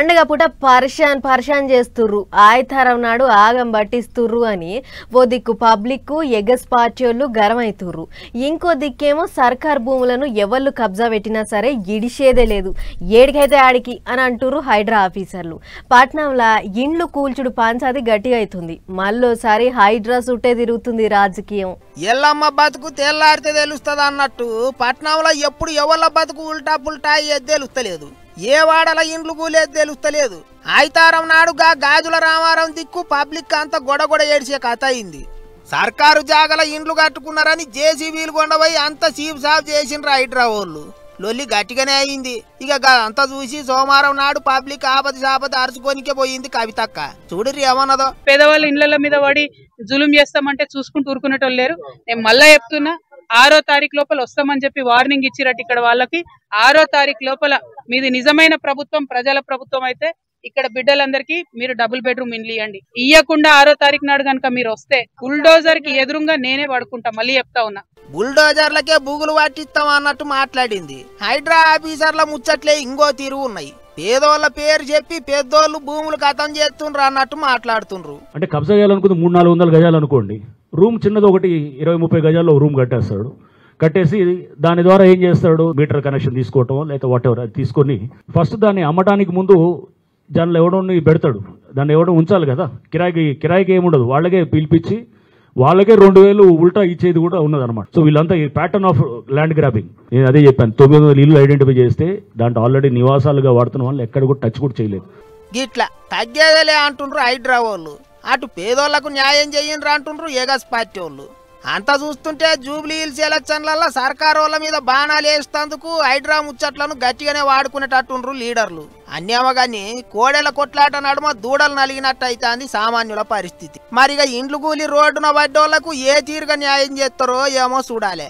పండుగ పూట పర్షాన్ చేస్తుర్రు ఆయితారం నాడు ఆగం పట్టిస్తుర్రు అని ఓ దిక్కు పబ్లిక్ ఎగస్ పార్టీలు గరమైతుర్రు ఇంకో దిక్కేమో సర్కార్ భూములను ఎవళ్ళు కబ్జా పెట్టినా సరే ఇడిసేదే లేదు ఏడికైతే ఆడికి అని అంటుర్రు హైడ్రా ఆఫీసర్లు పట్నంలో ఇండ్లు కూల్చుడు పాంచాది గట్టిగా అవుతుంది మళ్ళోసారి హైడ్రా సుట్టే తిరుగుతుంది రాజకీయం ఎల్లమ్మ బతుకు తెల్లారితే తెలుస్తుంది అన్నట్టు పట్నంలో ఎప్పుడు ఎవళ్ళ బతుకు ఉల్టా పుల్టా ఏది తెలుస్తలేదు ఏ వాడల ఇండ్లు కూలేది తెలుస్తలేదు ఆయితారం నాడుగా గాజుల రామారం దిక్కు పబ్లిక్ అంతా గొడగొడ ఏడ్చే కథ అయింది సర్కారు జాగల ఇండ్లు కట్టుకున్నారని జేసీబీలు కొండపోయి అంత సీప్ సాఫ్ చేసిండ్రు హైడ్రా వాళ్ళు లొల్లి గట్టిగానే అయింది ఇక అంతా చూసి సోమవారం నాడు పబ్లిక్ ఆపది అరుచుకోనికే పోయింది కవితక్క చూడరి ఏమన్నదో పేదవాళ్ళ ఇండ్ల మీద పడి జులుం చేస్తామంటే చూసుకుంటూ ఊరుకునేటోళ్ళు లేరు నేను మళ్ళా చెప్తున్నా 6వ తారీఖు లోపల వస్తామని చెప్పి వార్నింగ్ ఇచ్చిరట్టు ఇక్కడ వాళ్ళకి 6వ తారీఖు లోపల మీది నిజమైన ప్రభుత్వం ప్రజల ప్రభుత్వం అయితే ఇక్కడ బిడ్డలందరికీ మీరు డబుల్ బెడ్రూమ్ ఇండ్లు ఇవ్వండి ఇయ్యకుండా 6వ తారీఖు నాడు కనుక మీరు వస్తే బుల్డోజర్ కి ఎదురుగా నేనే పడుకుంటా మళ్ళీ చెప్తా ఉన్నా బుల్డోజర్లకే బూగులు పట్టిస్తాం అన్నట్టు మాట్లాడింది హైడ్రా ఆఫీసర్ల ముచ్చట్లే ఇంకో తీరు ఉన్నాయి పేదోళ్ళ పేరు చెప్పి పెద్దోళ్ళు భూములు కథం చేస్తుండ్రు అన్నట్టు మాట్లాడుతుండ్రు అంటే కబ్జా చేయాలనుకుంది 300-400 గజాలు అనుకోండి రూమ్ చిన్నది ఒకటి 20-30 గజాల్లో రూమ్ కట్టేస్తాడు కట్టేసి దాని ద్వారా ఏం చేస్తాడు మీటర్ కనెక్షన్ తీసుకోవటం లేదా వాట్ ఎవర్ అది తీసుకొని ఫస్ట్ దాన్ని అమ్మటానికి ముందు దానిలో ఎవడో పెడతాడు దాన్ని ఎవడో ఉంచాలి కదా కిరాయికి ఏముండదు వాళ్ళకే పిలిపించి వాళ్ళకే 2000 ఉల్టా ఇచ్చేది కూడా ఉన్నదన్నమాట సో వీళ్ళంతా ఈ ప్యాటర్న్ ఆఫ్ ల్యాండ్ గ్రాబింగ్ నేను అదే చెప్పాను 900 ఇల్లు ఐడెంటిఫై చేస్తే దాంట్లో ఆల్రెడీ నివాసాలుగా వాడుతున్న వాళ్ళు ఎక్కడ కూడా టచ్ కూడా చేయలేదు గిట్లా తగ్గేదేలే అంటుండ్రు హైడ్రా వాళ్ళు అటు పేదోళ్లకు న్యాయం చెయ్యండ్రు అంటుండ్రు ఎగస్ పార్టీ వాళ్ళు అంతా చూస్తుంటే జూబ్లీ హిల్స్ ఎలక్షన్లలో సర్కారు వాళ్ళ మీద బాణాలు వేసేందుకు హైడ్రా ముచ్చట్లను గట్టిగానే వాడుకునేటట్టుండ్రు లీడర్లు అన్యామగాని కోడెల కొట్లాట నడుమ దూడలు నలిగినట్టు అయితే సామాన్యుల పరిస్థితి మరిగా ఇండ్లు కూలి రోడ్డున పడ్డోళ్లకు ఏ తీరుగా న్యాయం చేస్తారో ఏమో చూడాలి.